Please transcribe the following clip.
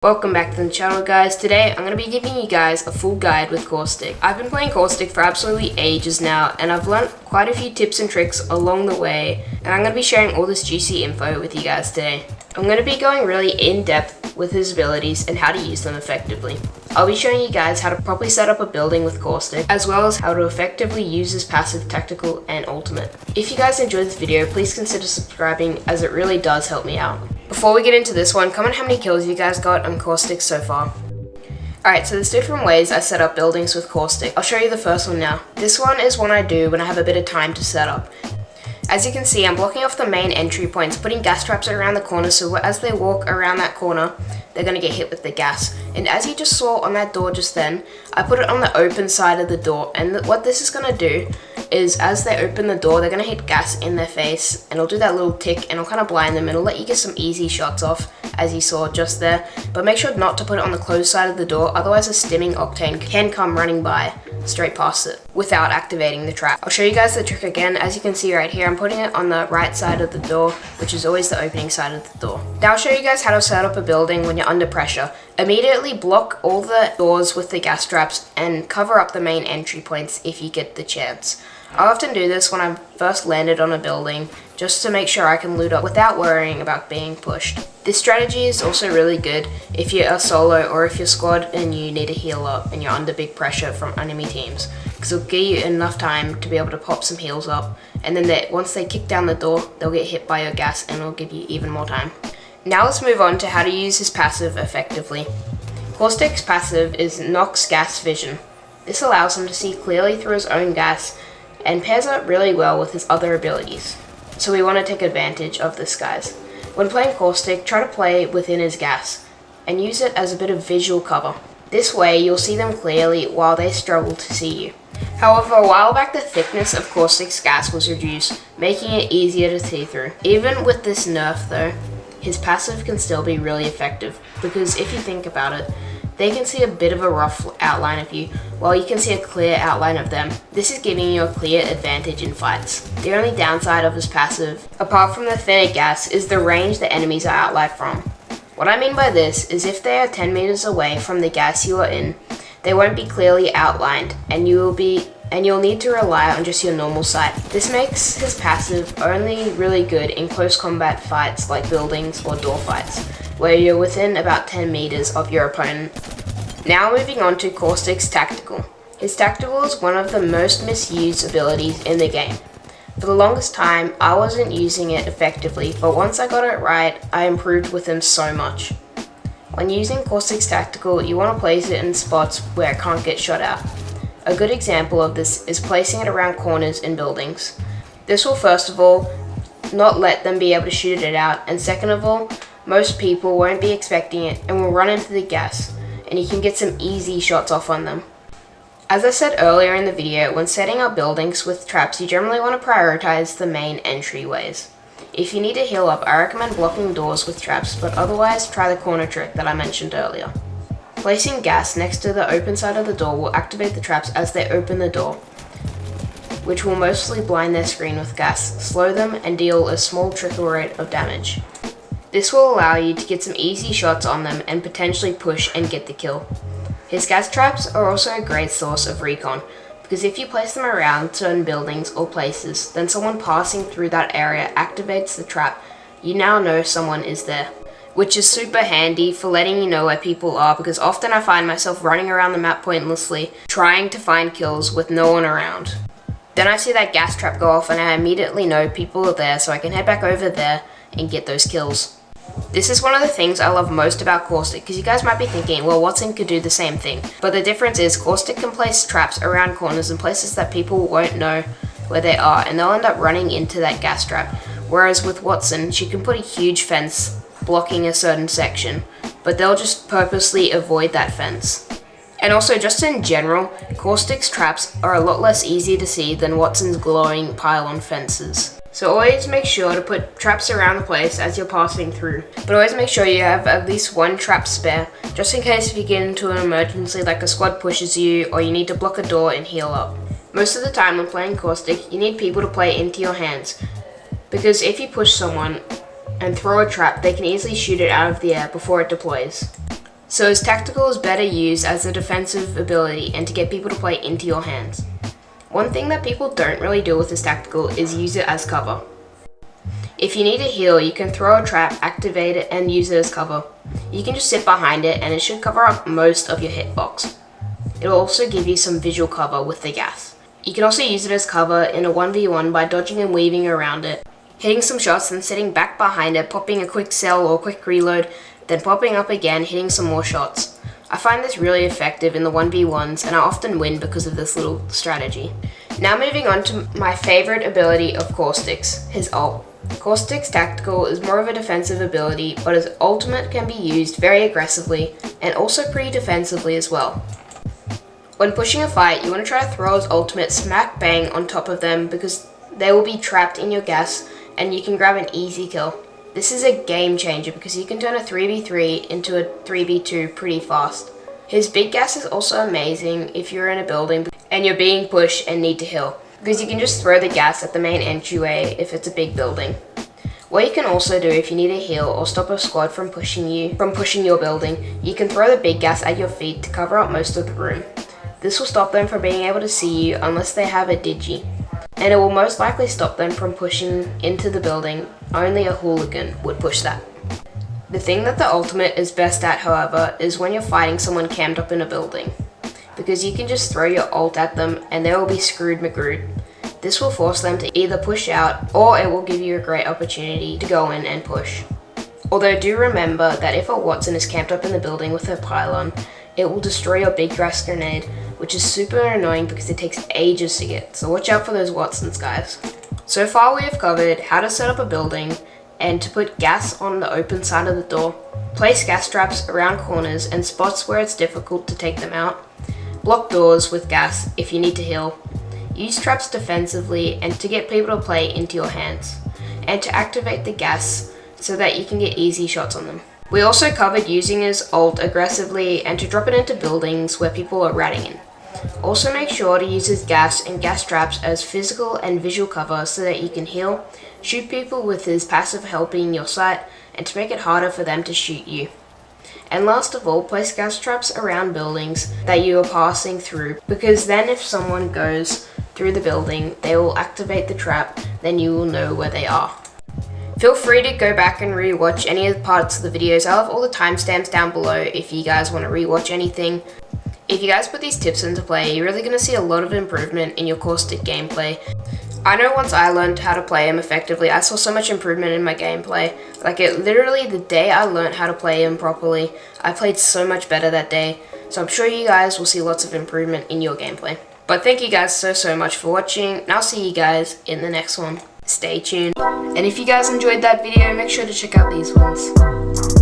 Welcome back to the channel, guys. Today I'm going to be giving you guys a full guide with Caustic. I've been playing Caustic for absolutely ages now, and I've learned quite a few tips and tricks along the way, and I'm going to be sharing all this juicy info with you guys today. I'm going to be going really in depth with his abilities and how to use them effectively. I'll be showing you guys how to properly set up a building with Caustic, as well as how to effectively use his passive, tactical, and ultimate. If you guys enjoyed this video, please consider subscribing, as it really does help me out. Before we get into this one, comment how many kills you guys got on Caustic so far. Alright, so there's different ways I set up buildings with Caustic. I'll show you the first one now. This one is one I do when I have a bit of time to set up. As you can see, I'm blocking off the main entry points, putting gas traps around the corner, so as they walk around that corner, they're going to get hit with the gas. And as you just saw on that door just then, I put it on the open side of the door, and what this is going to do is as they open the door, they're going to hit gas in their face, and it'll do that little tick, and it'll kind of blind them, and it'll let you get some easy shots off, as you saw just there. But make sure not to put it on the closed side of the door, otherwise a stimming octane can come running by straight past it without activating the trap. I'll show you guys the trick again. As you can see right here, I'm putting it on the right side of the door, which is always the opening side of the door. Now I'll show you guys how to set up a building when you're under pressure. Immediately block all the doors with the gas traps and cover up the main entry points if you get the chance. I often do this when I'm first landed on a building, just to make sure I can loot up without worrying about being pushed. This strategy is also really good if you're a solo or if you're squad and you need to heal up and you're under big pressure from enemy teams, because it'll give you enough time to be able to pop some heals up, and then once they kick down the door, they'll get hit by your gas and it'll give you even more time. Now let's move on to how to use his passive effectively. Caustic's passive is Nox Gas Vision. This allows him to see clearly through his own gas and pairs up really well with his other abilities. So we want to take advantage of this, guys. When playing Caustic, try to play within his gas and use it as a bit of visual cover. This way you'll see them clearly while they struggle to see you. However, a while back the thickness of Caustic's gas was reduced, making it easier to see through. Even with this nerf though, his passive can still be really effective, because if you think about it, they can see a bit of a rough outline of you, while you can see a clear outline of them. This is giving you a clear advantage in fights. The only downside of his passive, apart from the thinner gas, is the range the enemies are outlined from. What I mean by this is if they are 10 meters away from the gas you are in, they won't be clearly outlined, and you'll need to rely on just your normal sight. This makes his passive only really good in close combat fights like buildings or door fights, where you're within about 10 meters of your opponent. Now moving on to Caustic's Tactical. His Tactical is one of the most misused abilities in the game. For the longest time, I wasn't using it effectively, but once I got it right, I improved with him so much. When using Caustic's Tactical, you want to place it in spots where it can't get shot out. A good example of this is placing it around corners in buildings. This will first of all not let them be able to shoot it out, and second of all, most people won't be expecting it and will run into the gas, and you can get some easy shots off on them. As I said earlier in the video, when setting up buildings with traps, you generally want to prioritize the main entryways. If you need to heal up, I recommend blocking doors with traps, but otherwise try the corner trick that I mentioned earlier. Placing gas next to the open side of the door will activate the traps as they open the door, which will mostly blind their screen with gas, slow them, and deal a small trickle rate of damage. This will allow you to get some easy shots on them and potentially push and get the kill. His gas traps are also a great source of recon, because if you place them around certain buildings or places, then someone passing through that area activates the trap. You now know someone is there, which is super handy for letting you know where people are, because often I find myself running around the map pointlessly, trying to find kills with no one around. Then I see that gas trap go off and I immediately know people are there, so I can head back over there and get those kills. This is one of the things I love most about Caustic, because you guys might be thinking, well, Watson could do the same thing. But the difference is Caustic can place traps around corners and places that people won't know where they are, and they'll end up running into that gas trap. Whereas with Watson, she can put a huge fence blocking a certain section, but they'll just purposely avoid that fence. And also, just in general, Caustic's traps are a lot less easy to see than Watson's glowing pylon fences. So always make sure to put traps around the place as you're passing through, but always make sure you have at least one trap spare, just in case if you get into an emergency like a squad pushes you or you need to block a door and heal up. Most of the time when playing Caustic, you need people to play into your hands, because if you push someone and throw a trap, they can easily shoot it out of the air before it deploys. So his tactical is better used as a defensive ability and to get people to play into your hands. One thing that people don't really do with his tactical is use it as cover. If you need to heal, you can throw a trap, activate it, and use it as cover. You can just sit behind it and it should cover up most of your hitbox. It will also give you some visual cover with the gas. You can also use it as cover in a 1v1 by dodging and weaving around it, hitting some shots, then sitting back behind it, popping a quick cell or quick reload, then popping up again, hitting some more shots. I find this really effective in the 1v1s and I often win because of this little strategy. Now moving on to my favorite ability of Caustic's, his ult. Caustic's tactical is more of a defensive ability, but his ultimate can be used very aggressively and also pretty defensively as well. When pushing a fight, you want to try to throw his ultimate smack bang on top of them because they will be trapped in your gas and you can grab an easy kill. This is a game changer because you can turn a 3v3 into a 3v2 pretty fast. His big gas is also amazing if you're in a building and you're being pushed and need to heal, because you can just throw the gas at the main entryway if it's a big building. What you can also do if you need a heal or stop a squad from pushing your building, you can throw the big gas at your feet to cover up most of the room. This will stop them from being able to see you unless they have a digi, and it will most likely stop them from pushing into the building. Only a hooligan would push that. The thing that the ultimate is best at, however, is when you're fighting someone camped up in a building, because you can just throw your ult at them and they will be screwed McGrewed. This will force them to either push out or it will give you a great opportunity to go in and push. Although do remember that if a Watson is camped up in the building with her pylon, it will destroy your big grass grenade, which is super annoying because it takes ages to get, so watch out for those Watsons, guys. So far we have covered how to set up a building and to put gas on the open side of the door, place gas traps around corners and spots where it's difficult to take them out, block doors with gas if you need to heal, use traps defensively and to get people to play into your hands, and to activate the gas so that you can get easy shots on them. We also covered using his ult aggressively and to drop it into buildings where people are ratting in. Also make sure to use his gas and gas traps as physical and visual cover so that you can heal, shoot people with his passive helping your sight, and to make it harder for them to shoot you. And last of all, place gas traps around buildings that you are passing through, because then if someone goes through the building, they will activate the trap, then you will know where they are. Feel free to go back and rewatch any of the parts of the videos. I'll have all the timestamps down below if you guys want to rewatch anything. If you guys put these tips into play, you're really going to see a lot of improvement in your Caustic gameplay. I know once I learned how to play him effectively, I saw so much improvement in my gameplay. Literally the day I learned how to play him properly, I played so much better that day. So I'm sure you guys will see lots of improvement in your gameplay. But thank you guys so much for watching, and I'll see you guys in the next one. Stay tuned. And if you guys enjoyed that video, make sure to check out these ones.